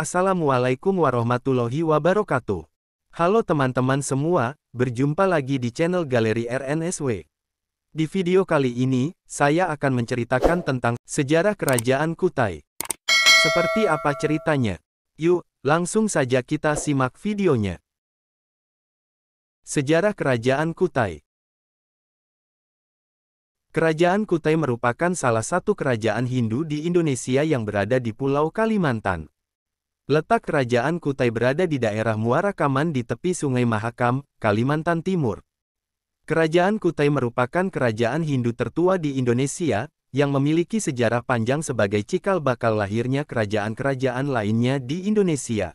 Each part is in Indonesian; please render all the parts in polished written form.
Assalamualaikum warahmatullahi wabarakatuh. Halo teman-teman semua, berjumpa lagi di channel Galeri RNSW. Di video kali ini, saya akan menceritakan tentang sejarah Kerajaan Kutai. Seperti apa ceritanya? Yuk, langsung saja kita simak videonya. Sejarah Kerajaan Kutai. Kerajaan Kutai merupakan salah satu kerajaan Hindu di Indonesia yang berada di Pulau Kalimantan. Letak Kerajaan Kutai berada di daerah Muara Kaman di tepi Sungai Mahakam, Kalimantan Timur. Kerajaan Kutai merupakan kerajaan Hindu tertua di Indonesia, yang memiliki sejarah panjang sebagai cikal bakal lahirnya kerajaan-kerajaan lainnya di Indonesia.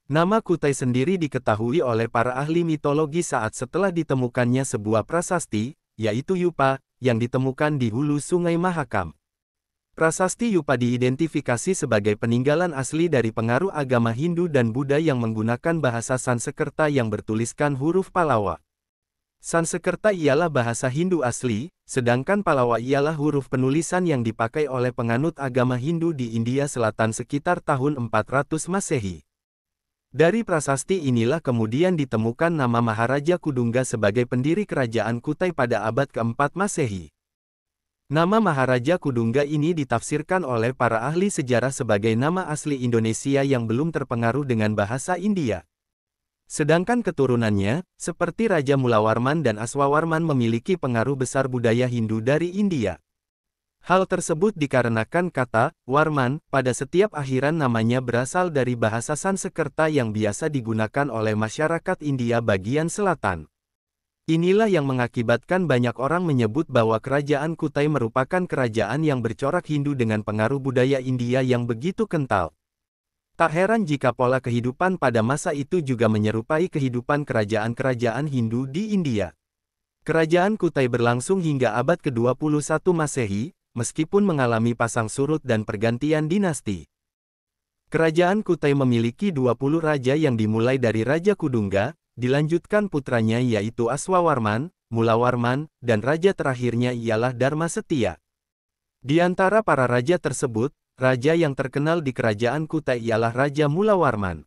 Nama Kutai sendiri diketahui oleh para ahli mitologi saat setelah ditemukannya sebuah prasasti, yaitu Yupa, yang ditemukan di hulu Sungai Mahakam. Prasasti Yupa diidentifikasi sebagai peninggalan asli dari pengaruh agama Hindu dan Buddha yang menggunakan bahasa Sanskerta yang bertuliskan huruf Palawa. Sanskerta ialah bahasa Hindu asli, sedangkan Palawa ialah huruf penulisan yang dipakai oleh penganut agama Hindu di India Selatan sekitar tahun 400 Masehi. Dari prasasti inilah kemudian ditemukan nama Maharaja Kudungga sebagai pendiri kerajaan Kutai pada abad keempat Masehi. Nama Maharaja Kudungga ini ditafsirkan oleh para ahli sejarah sebagai nama asli Indonesia yang belum terpengaruh dengan bahasa India. Sedangkan keturunannya, seperti Raja Mulawarman dan Aswawarman memiliki pengaruh besar budaya Hindu dari India. Hal tersebut dikarenakan kata Warman pada setiap akhiran namanya berasal dari bahasa Sanskerta yang biasa digunakan oleh masyarakat India bagian selatan. Inilah yang mengakibatkan banyak orang menyebut bahwa Kerajaan Kutai merupakan kerajaan yang bercorak Hindu dengan pengaruh budaya India yang begitu kental. Tak heran jika pola kehidupan pada masa itu juga menyerupai kehidupan kerajaan-kerajaan Hindu di India. Kerajaan Kutai berlangsung hingga abad ke-21 Masehi, meskipun mengalami pasang surut dan pergantian dinasti. Kerajaan Kutai memiliki 20 raja yang dimulai dari Raja Kudungga, dilanjutkan putranya yaitu Aswawarman, Mulawarman, dan raja terakhirnya ialah Dharma Setia. Di antara para raja tersebut, raja yang terkenal di Kerajaan Kutai ialah Raja Mulawarman.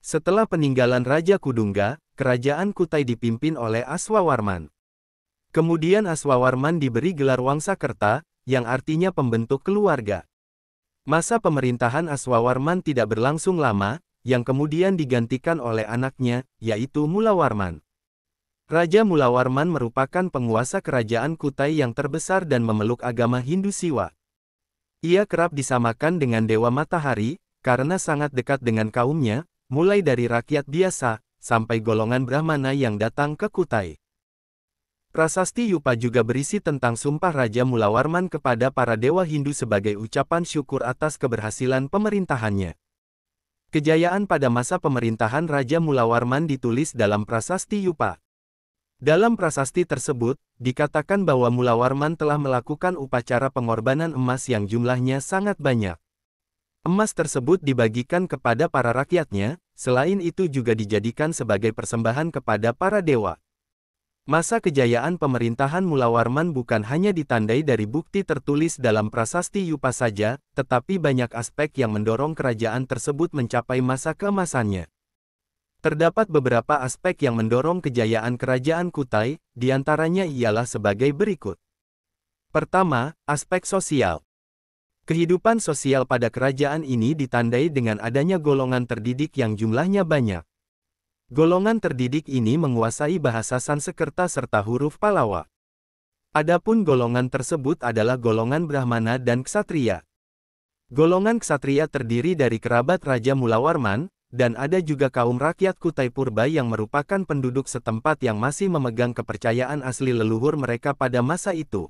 Setelah peninggalan Raja Kudungga, Kerajaan Kutai dipimpin oleh Aswawarman. Kemudian Aswawarman diberi gelar Wangsakerta, yang artinya pembentuk keluarga. Masa pemerintahan Aswawarman tidak berlangsung lama, yang kemudian digantikan oleh anaknya, yaitu Mulawarman. Raja Mulawarman merupakan penguasa kerajaan Kutai yang terbesar dan memeluk agama Hindu Siwa. Ia kerap disamakan dengan Dewa Matahari, karena sangat dekat dengan kaumnya, mulai dari rakyat biasa, sampai golongan Brahmana yang datang ke Kutai. Prasasti Yupa juga berisi tentang sumpah Raja Mulawarman kepada para dewa Hindu sebagai ucapan syukur atas keberhasilan pemerintahannya. Kejayaan pada masa pemerintahan Raja Mulawarman ditulis dalam prasasti Yupa. Dalam prasasti tersebut, dikatakan bahwa Mulawarman telah melakukan upacara pengorbanan emas yang jumlahnya sangat banyak. Emas tersebut dibagikan kepada para rakyatnya, selain itu juga dijadikan sebagai persembahan kepada para dewa. Masa kejayaan pemerintahan Mulawarman bukan hanya ditandai dari bukti tertulis dalam prasasti Yupa saja, tetapi banyak aspek yang mendorong kerajaan tersebut mencapai masa keemasannya. Terdapat beberapa aspek yang mendorong kejayaan kerajaan Kutai, diantaranya ialah sebagai berikut. Pertama, aspek sosial. Kehidupan sosial pada kerajaan ini ditandai dengan adanya golongan terdidik yang jumlahnya banyak. Golongan terdidik ini menguasai bahasa Sanskerta serta huruf Palawa. Adapun golongan tersebut adalah golongan Brahmana dan Ksatria. Golongan Ksatria terdiri dari kerabat Raja Mulawarman, dan ada juga kaum rakyat Kutai Purba yang merupakan penduduk setempat yang masih memegang kepercayaan asli leluhur mereka pada masa itu.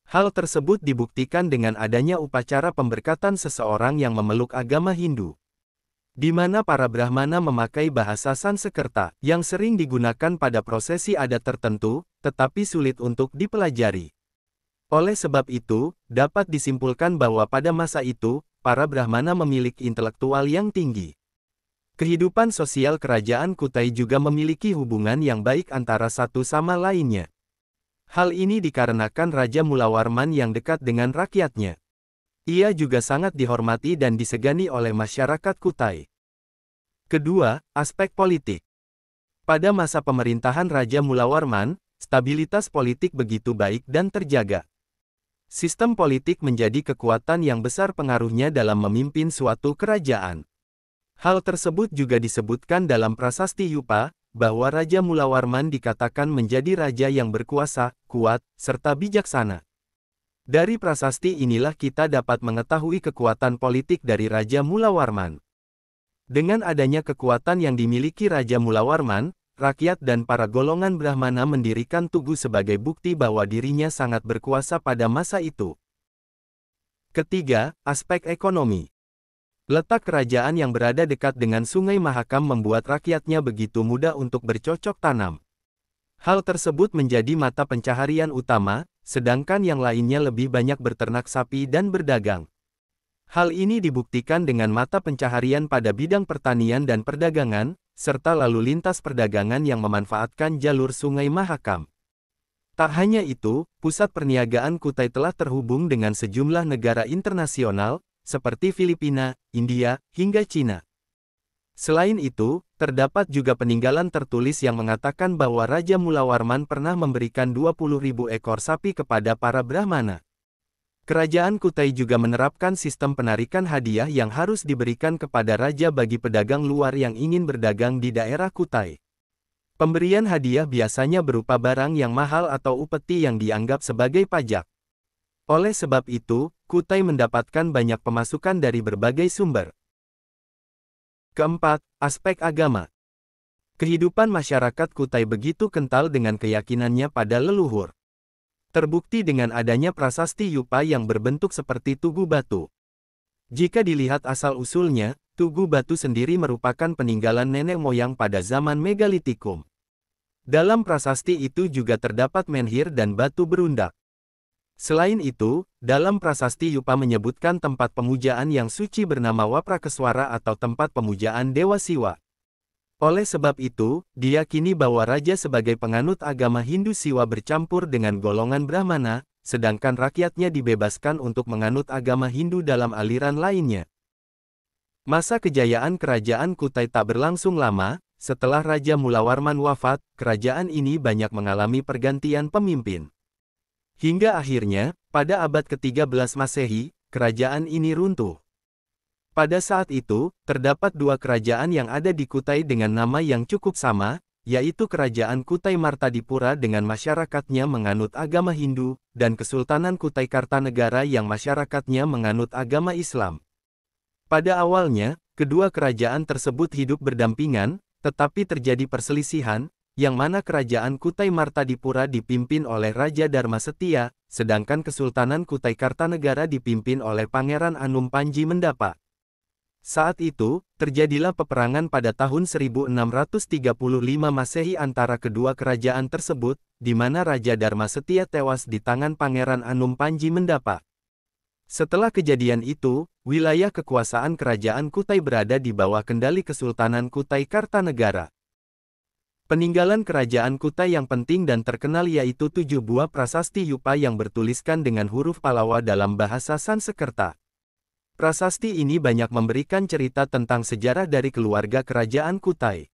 Hal tersebut dibuktikan dengan adanya upacara pemberkatan seseorang yang memeluk agama Hindu, di mana para Brahmana memakai bahasa Sanskerta, yang sering digunakan pada prosesi adat tertentu, tetapi sulit untuk dipelajari. Oleh sebab itu, dapat disimpulkan bahwa pada masa itu, para Brahmana memiliki intelektual yang tinggi. Kehidupan sosial kerajaan Kutai juga memiliki hubungan yang baik antara satu sama lainnya. Hal ini dikarenakan Raja Mulawarman yang dekat dengan rakyatnya. Ia juga sangat dihormati dan disegani oleh masyarakat Kutai. Kedua, aspek politik. Pada masa pemerintahan Raja Mulawarman, stabilitas politik begitu baik dan terjaga. Sistem politik menjadi kekuatan yang besar pengaruhnya dalam memimpin suatu kerajaan. Hal tersebut juga disebutkan dalam prasasti Yupa, bahwa Raja Mulawarman dikatakan menjadi raja yang berkuasa, kuat, serta bijaksana. Dari prasasti inilah kita dapat mengetahui kekuatan politik dari Raja Mulawarman. Dengan adanya kekuatan yang dimiliki Raja Mulawarman, rakyat dan para golongan Brahmana mendirikan Tugu sebagai bukti bahwa dirinya sangat berkuasa pada masa itu. Ketiga, aspek ekonomi. Letak kerajaan yang berada dekat dengan Sungai Mahakam membuat rakyatnya begitu mudah untuk bercocok tanam. Hal tersebut menjadi mata pencaharian utama, sedangkan yang lainnya lebih banyak berternak sapi dan berdagang. Hal ini dibuktikan dengan mata pencaharian pada bidang pertanian dan perdagangan, serta lalu lintas perdagangan yang memanfaatkan jalur Sungai Mahakam. Tak hanya itu, pusat perniagaan Kutai telah terhubung dengan sejumlah negara internasional, seperti Filipina, India, hingga Cina. Selain itu, terdapat juga peninggalan tertulis yang mengatakan bahwa Raja Mulawarman pernah memberikan 20.000 ekor sapi kepada para Brahmana. Kerajaan Kutai juga menerapkan sistem penarikan hadiah yang harus diberikan kepada raja bagi pedagang luar yang ingin berdagang di daerah Kutai. Pemberian hadiah biasanya berupa barang yang mahal atau upeti yang dianggap sebagai pajak. Oleh sebab itu, Kutai mendapatkan banyak pemasukan dari berbagai sumber. Keempat, aspek agama. Kehidupan masyarakat Kutai begitu kental dengan keyakinannya pada leluhur. Terbukti dengan adanya prasasti Yupa yang berbentuk seperti tugu batu. Jika dilihat asal-usulnya, tugu batu sendiri merupakan peninggalan nenek moyang pada zaman Megalitikum. Dalam prasasti itu juga terdapat menhir dan batu berundak. Selain itu, dalam prasasti Yupa menyebutkan tempat pemujaan yang suci bernama Waprakeswara atau tempat pemujaan Dewa Siwa. Oleh sebab itu, diyakini bahwa raja sebagai penganut agama Hindu Siwa bercampur dengan golongan Brahmana, sedangkan rakyatnya dibebaskan untuk menganut agama Hindu dalam aliran lainnya. Masa kejayaan kerajaan Kutai tak berlangsung lama. Setelah Raja Mulawarman wafat, kerajaan ini banyak mengalami pergantian pemimpin. Hingga akhirnya, pada abad ke-13 Masehi, kerajaan ini runtuh. Pada saat itu, terdapat dua kerajaan yang ada di Kutai dengan nama yang cukup sama, yaitu Kerajaan Kutai Martadipura dengan masyarakatnya menganut agama Hindu, dan Kesultanan Kutai Kartanegara yang masyarakatnya menganut agama Islam. Pada awalnya, kedua kerajaan tersebut hidup berdampingan, tetapi terjadi perselisihan, yang mana Kerajaan Kutai Martadipura dipimpin oleh Raja Dharma Setia, sedangkan Kesultanan Kutai Kartanegara dipimpin oleh Pangeran Anum Panji Mendapa. Saat itu, terjadilah peperangan pada tahun 1635 Masehi antara kedua kerajaan tersebut, di mana Raja Dharma Setia tewas di tangan Pangeran Anum Panji Mendapa. Setelah kejadian itu, wilayah kekuasaan kerajaan Kutai berada di bawah kendali Kesultanan Kutai Kartanegara. Peninggalan kerajaan Kutai yang penting dan terkenal yaitu 7 buah prasasti Yupa yang bertuliskan dengan huruf Palawa dalam bahasa Sanskerta. Prasasti ini banyak memberikan cerita tentang sejarah dari keluarga kerajaan Kutai.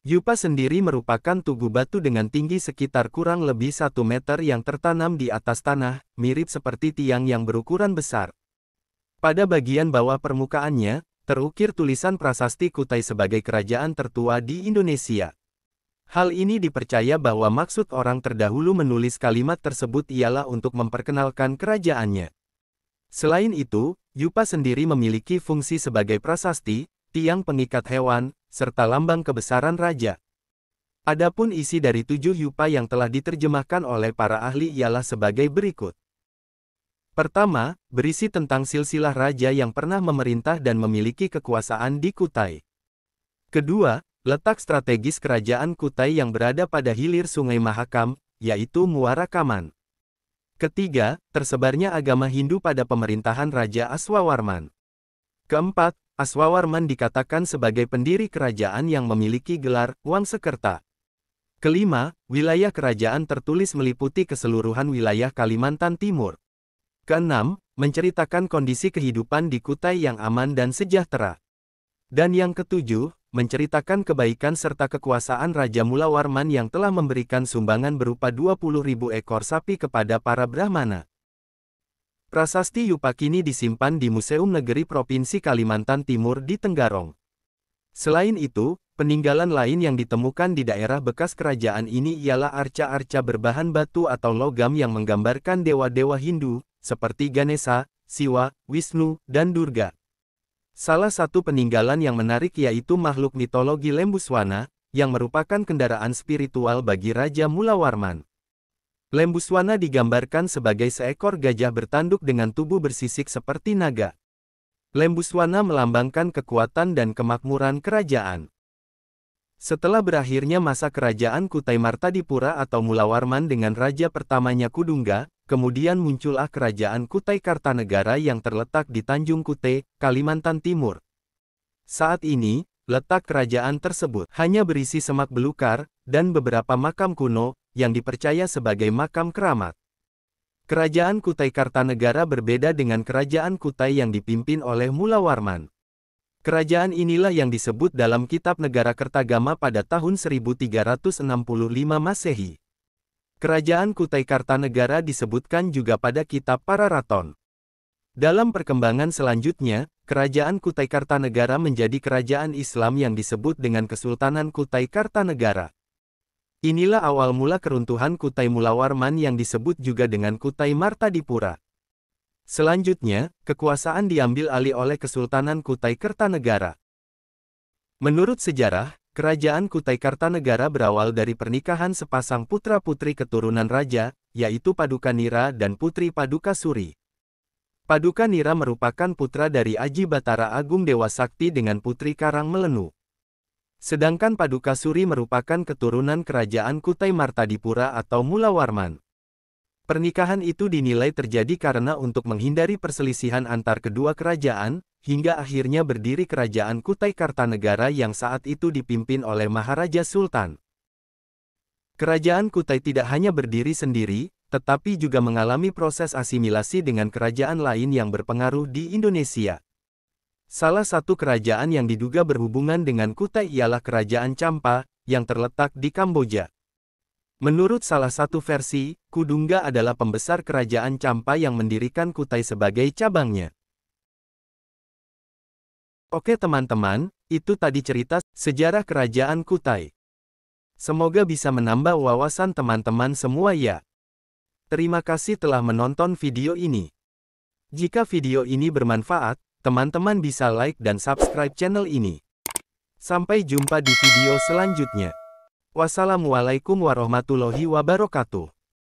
Yupa sendiri merupakan tugu batu dengan tinggi sekitar kurang lebih 1 meter yang tertanam di atas tanah, mirip seperti tiang yang berukuran besar. Pada bagian bawah permukaannya, terukir tulisan prasasti Kutai sebagai kerajaan tertua di Indonesia. Hal ini dipercaya bahwa maksud orang terdahulu menulis kalimat tersebut ialah untuk memperkenalkan kerajaannya. Selain itu, Yupa sendiri memiliki fungsi sebagai prasasti, tiang pengikat hewan, serta lambang kebesaran raja. Adapun isi dari 7 Yupa yang telah diterjemahkan oleh para ahli ialah sebagai berikut. Pertama, berisi tentang silsilah raja yang pernah memerintah dan memiliki kekuasaan di Kutai. Kedua, letak strategis kerajaan Kutai yang berada pada hilir Sungai Mahakam, yaitu Muara Kaman. Ketiga, tersebarnya agama Hindu pada pemerintahan Raja Aswawarman. Keempat, Aswawarman dikatakan sebagai pendiri kerajaan yang memiliki gelar Wangsekerta. Kelima, wilayah kerajaan tertulis meliputi keseluruhan wilayah Kalimantan Timur. Keenam, menceritakan kondisi kehidupan di Kutai yang aman dan sejahtera. Dan yang ketujuh, menceritakan kebaikan serta kekuasaan Raja Mulawarman yang telah memberikan sumbangan berupa 20.000 ekor sapi kepada para Brahmana. Prasasti Yupakini disimpan di Museum Negeri Provinsi Kalimantan Timur di Tenggarong. Selain itu, peninggalan lain yang ditemukan di daerah bekas kerajaan ini ialah arca-arca berbahan batu atau logam yang menggambarkan dewa-dewa Hindu, seperti Ganesha, Siwa, Wisnu, dan Durga. Salah satu peninggalan yang menarik yaitu makhluk mitologi Lembuswana, yang merupakan kendaraan spiritual bagi Raja Mulawarman. Lembuswana digambarkan sebagai seekor gajah bertanduk dengan tubuh bersisik seperti naga. Lembuswana melambangkan kekuatan dan kemakmuran kerajaan. Setelah berakhirnya masa kerajaan Kutai Martadipura atau Mulawarman dengan raja pertamanya Kudungga, kemudian muncullah kerajaan Kutai Kartanegara yang terletak di Tanjung Kute, Kalimantan Timur. Saat ini, letak kerajaan tersebut hanya berisi semak belukar, dan beberapa makam kuno, yang dipercaya sebagai makam keramat. Kerajaan Kutai Kartanegara berbeda dengan kerajaan Kutai yang dipimpin oleh Mulawarman. Kerajaan inilah yang disebut dalam Kitab Negara Kertagama pada tahun 1365 Masehi. Kerajaan Kutai Kartanegara disebutkan juga pada Kitab Pararaton. Dalam perkembangan selanjutnya, kerajaan Kutai Kartanegara menjadi kerajaan Islam yang disebut dengan Kesultanan Kutai Kartanegara. Inilah awal mula keruntuhan Kutai Mulawarman yang disebut juga dengan Kutai Martadipura. Selanjutnya, kekuasaan diambil alih oleh Kesultanan Kutai Kartanegara. Menurut sejarah, kerajaan Kutai Kartanegara berawal dari pernikahan sepasang putra-putri keturunan raja, yaitu Paduka Nira dan Putri Paduka Suri. Paduka Nira merupakan putra dari Aji Batara Agung Dewa Sakti dengan Putri Karang Melenu. Sedangkan Paduka Suri merupakan keturunan kerajaan Kutai Martadipura atau Mulawarman. Pernikahan itu dinilai terjadi karena untuk menghindari perselisihan antar kedua kerajaan, hingga akhirnya berdiri kerajaan Kutai Kartanegara yang saat itu dipimpin oleh Maharaja Sultan. Kerajaan Kutai tidak hanya berdiri sendiri, tetapi juga mengalami proses asimilasi dengan kerajaan lain yang berpengaruh di Indonesia. Salah satu kerajaan yang diduga berhubungan dengan Kutai ialah Kerajaan Champa, yang terletak di Kamboja. Menurut salah satu versi, Kudungga adalah pembesar Kerajaan Champa yang mendirikan Kutai sebagai cabangnya. Oke teman-teman, itu tadi cerita sejarah Kerajaan Kutai. Semoga bisa menambah wawasan teman-teman semua ya. Terima kasih telah menonton video ini. Jika video ini bermanfaat, teman-teman bisa like dan subscribe channel ini. Sampai jumpa di video selanjutnya. Wassalamualaikum warahmatullahi wabarakatuh.